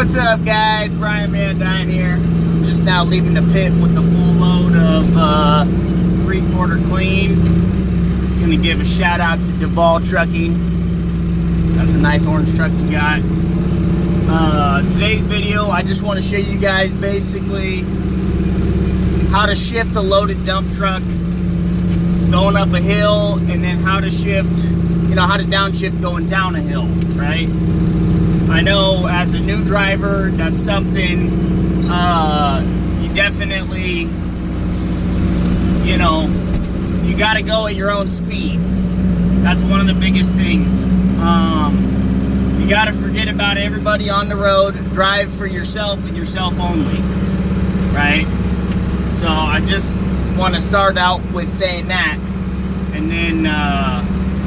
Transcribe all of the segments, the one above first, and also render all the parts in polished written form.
What's up, guys? Brian Van Dyne here. Just now leaving the pit with the full load of 3/4 clean. Gonna give a shout out to Duvall Trucking. That's a nice orange truck you got. Today's video, I just want to show you guys basically how to shift a loaded dump truck going up a hill, and then how to shift, how to downshift going down a hill, right? I know as a new driver, that's something you definitely, you got to go at your own speed. That's one of the biggest things. You got to forget about everybody on the road. Drive for yourself and yourself only, right? So I just want to start out with saying that, and then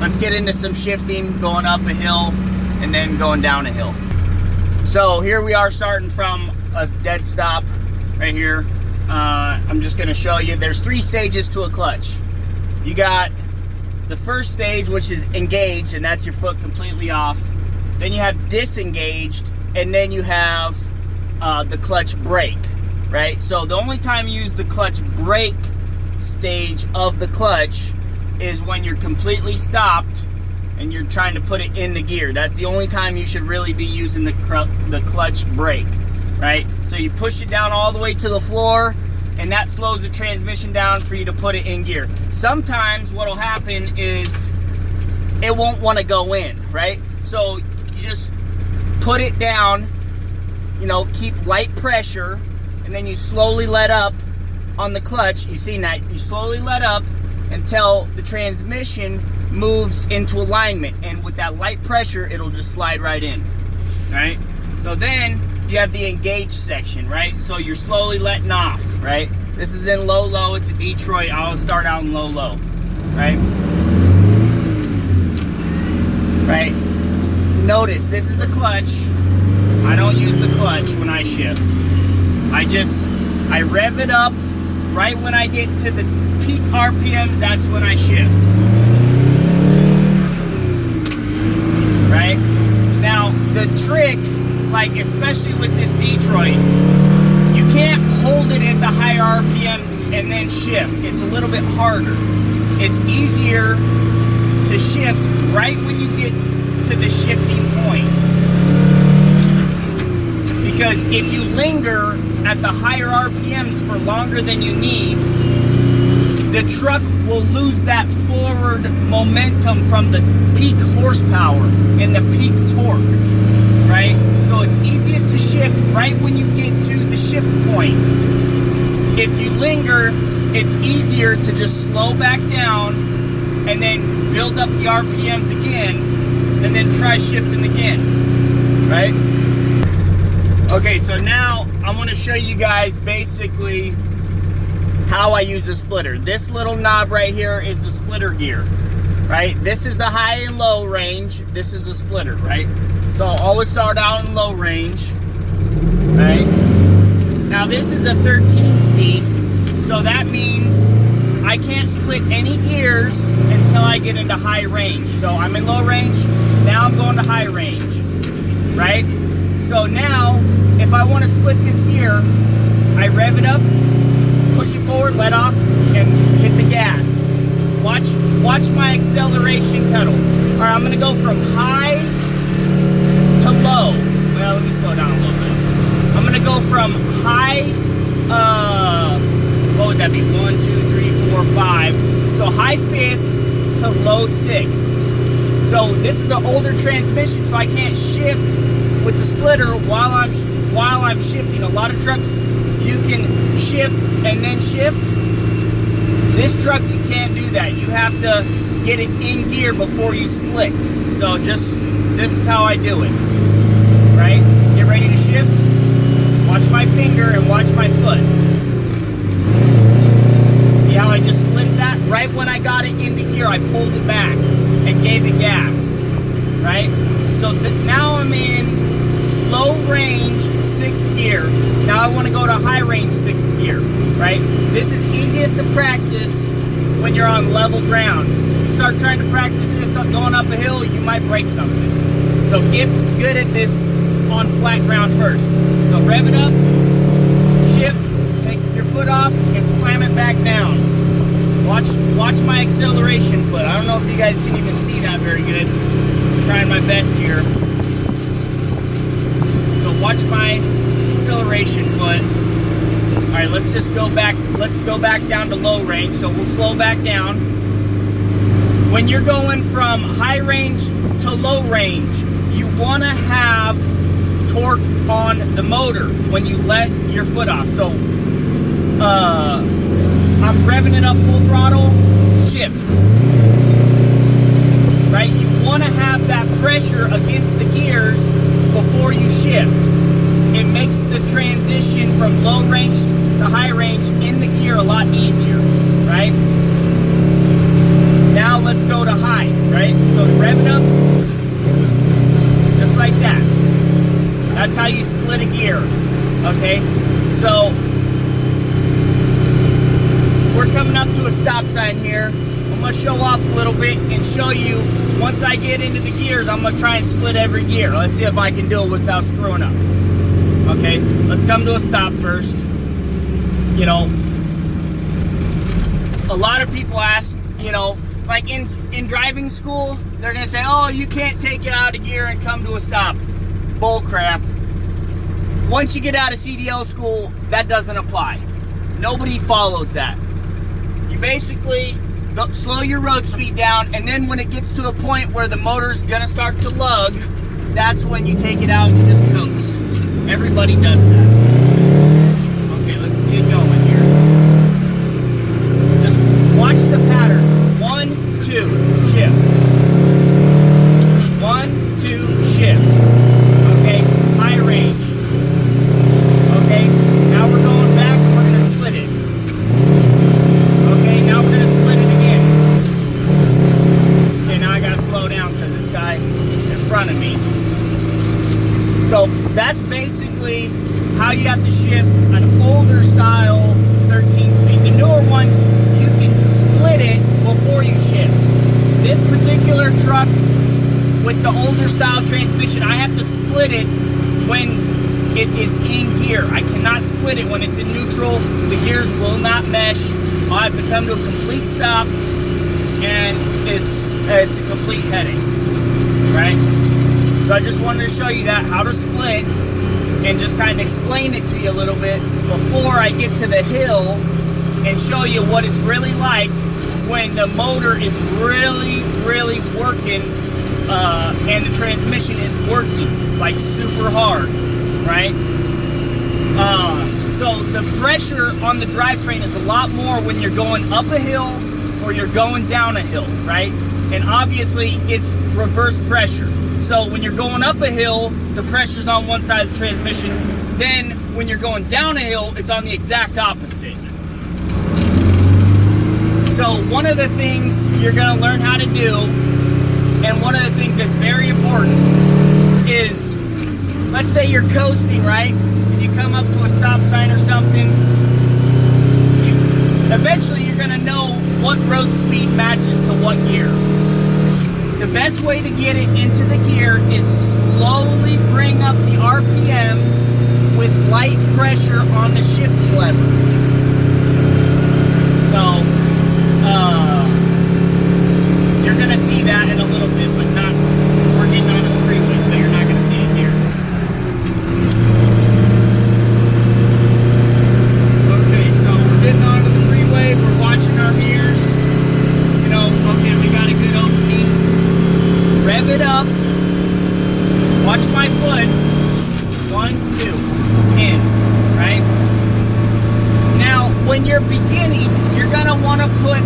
let's get into some shifting, going up a hill and then going down a hill. So here we are, starting from a dead stop right here. I'm just going to show you, there's 3 stages to a clutch. You got the first stage, which is engaged, and that's your foot completely off. Then you have disengaged, and then you have the clutch brake, right? So the only time you use the clutch brake stage of the clutch is when you're completely stopped and you're trying to put it in the gear. That's the only time you should really be using the clutch brake, right? So you push it down all the way to the floor, and that slows the transmission down for you to put it in gear. Sometimes what'll happen is it won't want to go in, right? So you just put it down, keep light pressure, and then you slowly let up on the clutch. You see that? You slowly let up until the transmission moves into alignment, and with that light pressure, it'll just slide right in, right? So then you have the engaged section, right? So you're slowly letting off, right? This is in low, it's a Detroit. I'll start out in low, right? Right? Notice, this is the clutch. I don't use the clutch when I shift. I rev it up right when I get to the peak RPMs, that's when I shift. Right? Now, the trick, especially with this Detroit, you can't hold it at the higher RPMs and then shift. It's a little bit harder. It's easier to shift right when you get to the shifting point. Because if you linger at the higher RPMs for longer than you need, the truck will lose that forward momentum from the peak horsepower and the peak torque, right? So it's easiest to shift right when you get to the shift point. If you linger, it's easier to just slow back down and then build up the RPMs again, and then try shifting again, right? Okay, so now I'm going to show you guys basically how I use the splitter. This little knob right here is the splitter gear, right? This is the high and low range. This is the splitter, right? So I'll always start out in low range, right? Now this is a 13 speed, so that means I can't split any gears until I get into high range. So I'm in low range, now I'm going to high range, right? So now, if I want to split this gear, I rev it up, push it forward, let off, and hit the gas. Watch my acceleration pedal. All right, I'm going to go from high to low. Well, let me slow down a little bit. I'm going to go from high, what would that be? 1, 2, 3, 4, 5. So high 5th to low 6th. So this is an older transmission, so I can't shift with the splitter while I'm shifting. A lot of trucks you can shift and then shift. This truck you can't do that. You have to get it in gear before you split. So this is how I do it. Right? Get ready to shift. Watch my finger and watch my foot. See how I just split that? Right when I got it into gear, I pulled it back and gave it gas. Right? So now I'm in low range 6th gear. Now I want to go to high range 6th gear, right? This is easiest to practice when you're on level ground. You start trying to practice this going up a hill, you might break something. So get good at this on flat ground first. So rev it up, shift, take your foot off, and slam it back down. Watch my acceleration foot. I don't know if you guys can even see that very good. I'm trying my best here. So watch my acceleration foot. All right, let's just go back. Let's go back down to low range. So we'll slow back down. When you're going from high range to low range, you want to have torque on the motor when you let your foot off. So I'm revving it up full throttle, shift. Right? You want to have that pressure against the gears before you shift. It makes the transition from low range to high range in the gear a lot easier, right? Now let's go to high, right? So rev it up, just like that. That's how you split a gear, okay? So we're coming up to a stop sign here. I'm gonna show off a little bit and show you, once I get into the gears, I'm gonna try and split every gear. Let's see if I can do it without screwing up. Okay, let's come to a stop first. You know, a lot of people ask, you know, like in driving school, they're gonna say, oh, you can't take it out of gear and come to a stop. Bull crap. Once you get out of CDL school, that doesn't apply. Nobody follows that. You basically slow your road speed down, and then when it gets to a point where the motor's gonna start to lug, that's when you take it out and you just coast. Everybody does that. Okay, let's get going here. Just watch the pattern. 1, 2, shift. 1, 2, shift. Okay, high range. Okay, now we're going back and we're gonna split it. Okay, now we're gonna split it again. Okay, now I gotta slow down because this guy in front of me. So that's basically how you have to shift an older style 13 speed. The newer ones, you can split it before you shift. This particular truck with the older style transmission, I have to split it when it is in gear. I cannot split it when it's in neutral. The gears will not mesh. I'll have to come to a complete stop, and it's a complete headache, right? So I just wanted to show you that, how to split, and just kind of explain it to you a little bit before I get to the hill and show you what it's really like when the motor is really, really working and the transmission is working like super hard, right? So the pressure on the drivetrain is a lot more when you're going up a hill or you're going down a hill, right? And obviously it's reverse pressure. So when you're going up a hill, the pressure's on one side of the transmission. Then when you're going down a hill, it's on the exact opposite. So one of the things you're gonna learn how to do, and one of the things that's very important is, let's say you're coasting, right? And you come up to a stop sign or something, eventually you're gonna know what road speed matches to what gear. The best way to get it into the gear is slowly bring up the RPMs with light pressure on the shifting lever. So, you're gonna see that in a little bit, but not, we're getting onto the freeway, so you're not gonna see it here. Okay, so we're getting onto the freeway, we're watching our mirrors. You know, okay, we got a good opening. Rev it up. Watch my foot. 1, 2, in, right? Now, when you're beginning, you're gonna wanna put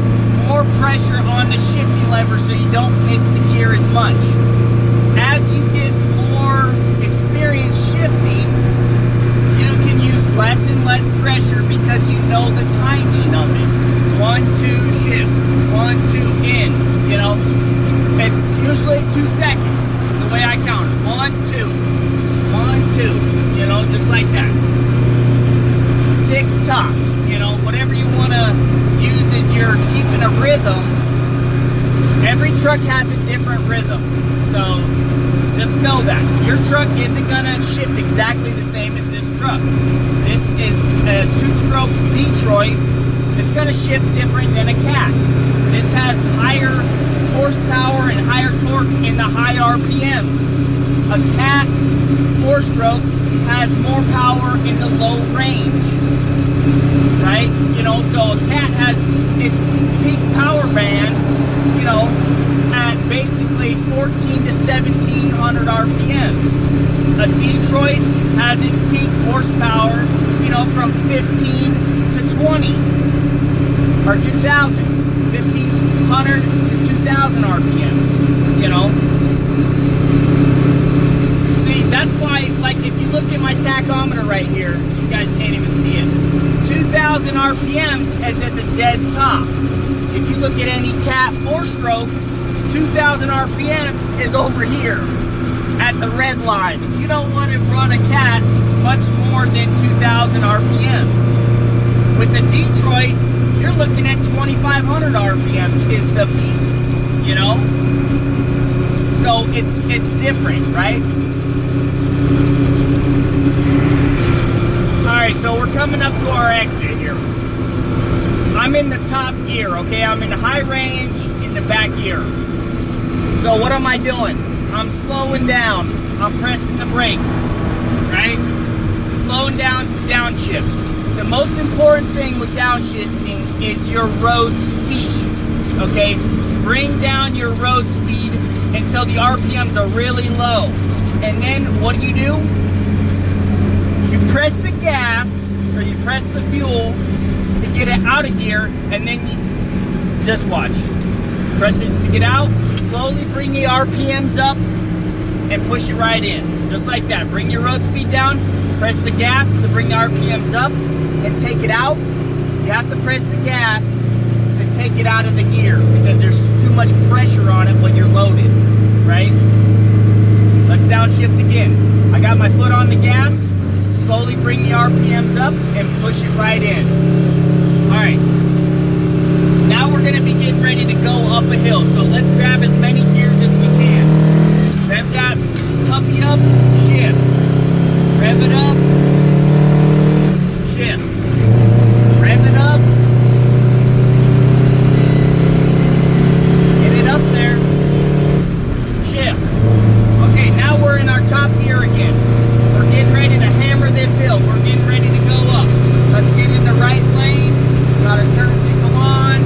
more pressure on the shifting lever so you don't miss the gear as much. As you get more experience shifting, you can use less and less pressure because you know the timing of it. 1, 2, shift. 1, 2, in. You know, it's usually 2 seconds, the way I count it. 1, 2. 1, 2. You know, just like that. Tick tock. You know, whatever you want to use as you're keeping a rhythm. Every truck has a different rhythm. So just know that. Your truck isn't gonna shift exactly the same as this truck. This is a 2-stroke Detroit. It's gonna shift different than a Cat. This has higher horsepower and higher torque in the high RPMs. A Cat 4-stroke has more power in the low range, right? You know, so a Cat has its peak power band, you know, at basically 14 to 1700 RPMs. A Detroit has its peak horsepower, you know, from 15 to 20 or 2000, 1500 to 2000 RPMs, you know. See, that's why, like, if you look at my tachometer right here, you guys can't even see it. 2000 RPMs is at the dead top. If you look at any Cat 4-stroke, 2000 RPMs is over here at the red line. You don't want to run a Cat much more than 2000 RPMs. With the Detroit, you're looking at 2500 RPMs is the peak, you know? So it's different, right? Alright, so we're coming up to our exit here. I'm in the top gear, okay? I'm in the high range in the back gear. So what am I doing? I'm slowing down. I'm pressing the brake, right? Slowing down to downshift. The most important thing with downshifting is your road speed, okay? Bring down your road speed until the RPMs are really low. And then what do? You press the gas, or you press the fuel to get it out of gear, and then you just watch. Press it to get out, slowly bring the RPMs up, and push it right in. Just like that. Bring your road speed down, press the gas to bring the RPMs up, and take it out. You have to press the gas to take it out of the gear, because there's too much pressure on it when you're loaded, right? Let's downshift again. I got my foot on the gas, slowly bring the RPMs up and push it right in. Alright, now we're going to be getting ready to go up a hill, so let's grab as many gears as we can. Rev that puppy up, shift. Rev it up, shift. Rev it up, get it up there, shift. Okay, now we're in our top gear again. We're getting ready to hammer this hill. We're getting ready to go up. Let's get in the right lane. Got our turn signal on.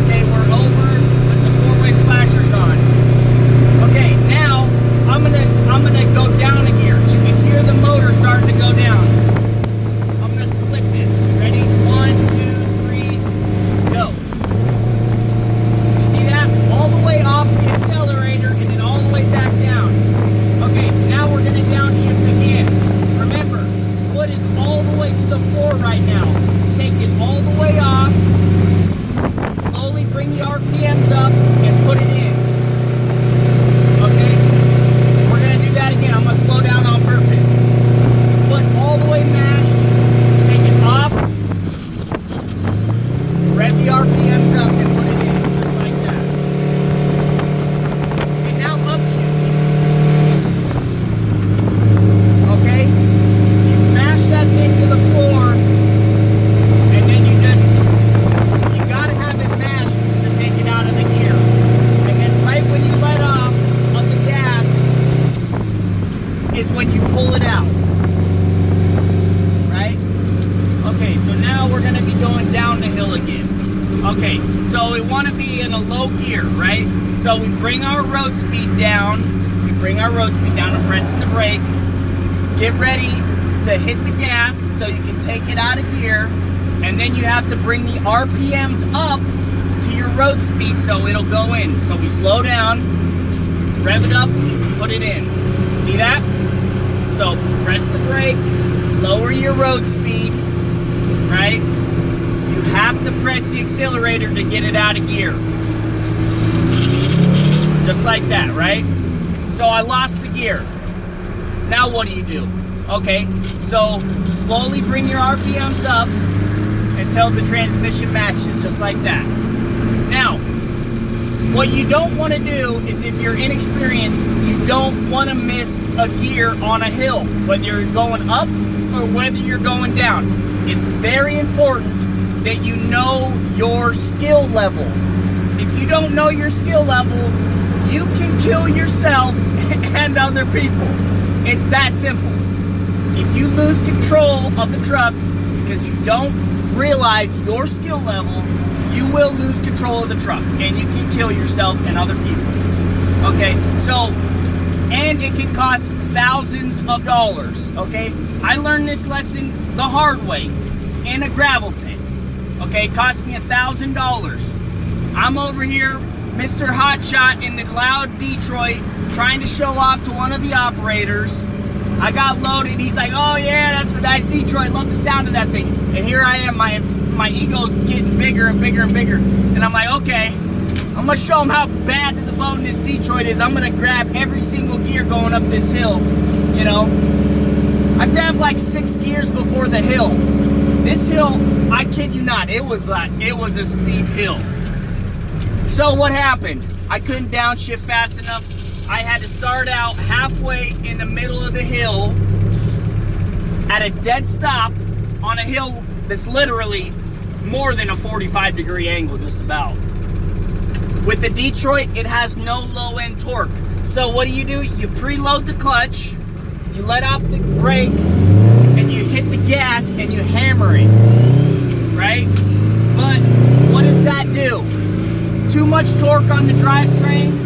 Okay, we're over. Put the 4-way flashers on. Okay, now I'm gonna go down a gear. You can hear the motor starting to go down. I'm gonna split this. Ready? 1, 2, 3, go. You see that? All the way off the accelerator and then all the way back down. Okay, now we're gonna downshift again. Remember, foot is all the way to the floor right now. Take it all the way off. Slowly bring the RPMs up and put it in. Okay? We're gonna do that again. I'm gonna slow down on purpose. Foot all the way mashed. Take it off. Rev the RPMs up and put it in. Just like that. Okay, now upshift. Okay? You mash that thing to the floor, and then you gotta have it mashed to take it out of the gear. And then right when you let off of the gas is when you pull it out. Right? Okay, so now we're gonna be going down the hill again. Okay, so we wanna be in a low gear, right? So we bring our road speed down. We bring our road speed down and press the brake. Get ready to hit the gas so you can take it out of gear, and then you have to bring the RPMs up to your road speed so it'll go in. So we slow down, rev it up, put it in. See that? So press the brake, lower your road speed, right? You have to press the accelerator to get it out of gear. Just like that, right? So I lost the gear. Now what do? Okay, so slowly bring your RPMs up until the transmission matches, just like that. Now, What you don't want to do is, if you're inexperienced, you don't want to miss a gear on a hill, whether you're going up or whether you're going down. It's very important that you know your skill level. If you don't know your skill level, you can kill yourself and other people. It's that simple. If you lose control of the truck because you don't realize your skill level, you will lose control of the truck and you can kill yourself and other people. Okay, so, and it can cost thousands of dollars. Okay, I learned this lesson the hard way in a gravel pit. Okay, it cost me $1,000. I'm over here, Mr. Hotshot in the loud Detroit, trying to show off to one of the operators. I got loaded. He's like, "Oh yeah, that's a nice Detroit. Love the sound of that thing." And here I am, my ego's getting bigger and bigger and bigger. And I'm like, okay, I'm gonna show him how bad to the bone this Detroit is. I'm gonna grab every single gear going up this hill. You know, I grabbed like 6 gears before the hill. This hill, I kid you not, it was a steep hill. So what happened? I couldn't downshift fast enough. I had to start out halfway in the middle of the hill at a dead stop on a hill that's literally more than a 45-degree angle, just about. With the Detroit, it has no low-end torque. So what do? You preload the clutch, you let off the brake, and you hit the gas and you hammer it, right? But what does that do? Too much torque on the drivetrain.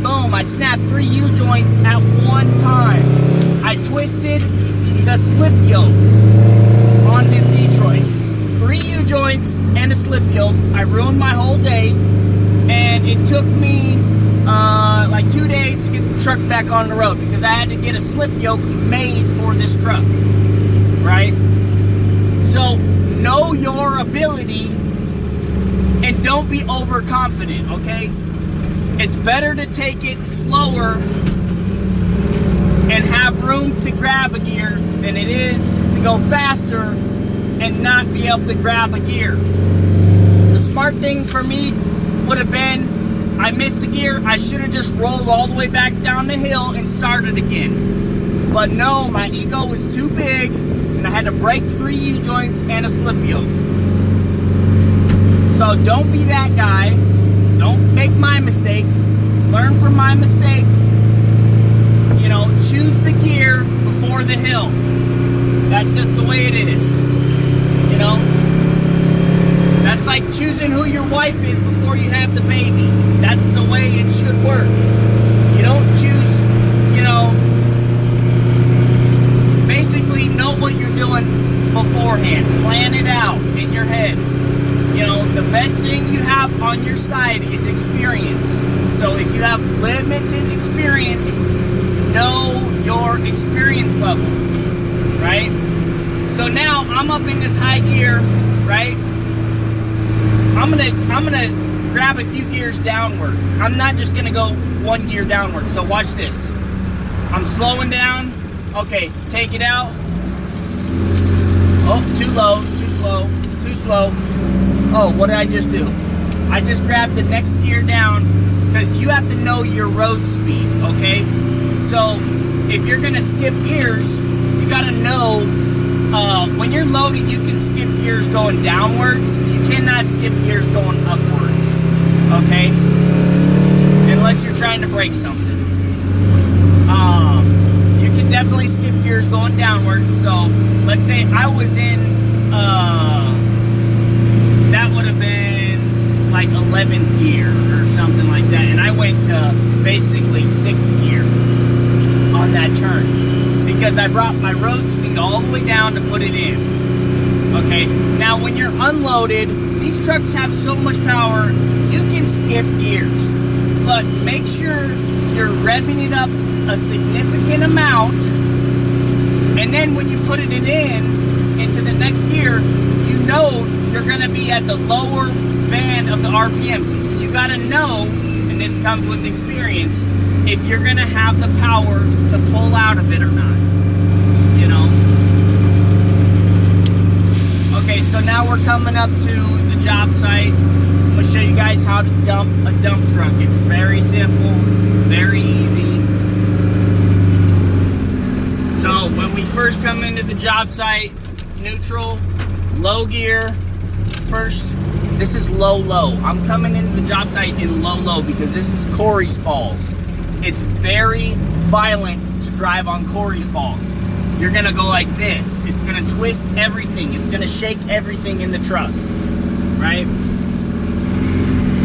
Boom, I snapped 3 U-joints at one time. I twisted the slip yoke on this Detroit. 3 U-joints and a slip yoke. I ruined my whole day, and it took me like 2 days to get the truck back on the road because I had to get a slip yoke made for this truck, right? So know your ability and don't be overconfident, okay? It's better to take it slower and have room to grab a gear than it is to go faster and not be able to grab a gear. The smart thing for me would have been, I missed the gear, I should have just rolled all the way back down the hill and started again. But no, my ego was too big and I had to break 3 U-joints and a slip yoke. So don't be that guy. Don't make my mistake. Learn from my mistake. You know, choose the gear before the hill. That's just the way it is. You know? That's like choosing who your wife is before you have the baby. That's the way it should work. You don't choose, you know, basically know what you're doing beforehand. Plan it out in your head. You know, the best thing you have on your side is experience. So if you have limited experience, know your experience level, right? So now I'm up in this high gear, right? I'm gonna grab a few gears downward. I'm not just gonna go 1 gear downward. So watch this. I'm slowing down. Okay, take it out. Oh, too low, too slow, too slow. Oh, what did I just do? I just grabbed the next gear down because you have to know your road speed, okay? So if you're gonna skip gears, you gotta know when you're loaded, you can skip gears going downwards. You cannot skip gears going upwards, okay? Unless you're trying to break something. You can definitely skip gears going downwards. So let's say I was in that would have been like 11th gear or something like that, and I went to basically 6th gear on that turn because I brought my road speed all the way down to put it in. Okay, now when you're unloaded, these trucks have so much power, you can skip gears, but make sure you're revving it up a significant amount, and then when you put it into the next gear, you know you're gonna be at the lower band of the RPMs. You gotta know, and this comes with experience, if you're gonna have the power to pull out of it or not, you know? Okay, so now we're coming up to the job site. I'm gonna show you guys how to dump a dump truck. It's very simple, very easy. So when we first come into the job site, neutral, low gear, first, this is low. I'm coming into the job site in low because this is Corey spalls. It's very violent to drive on Corey spalls. You're gonna go like this. It's gonna twist everything. It's gonna shake everything in the truck, right?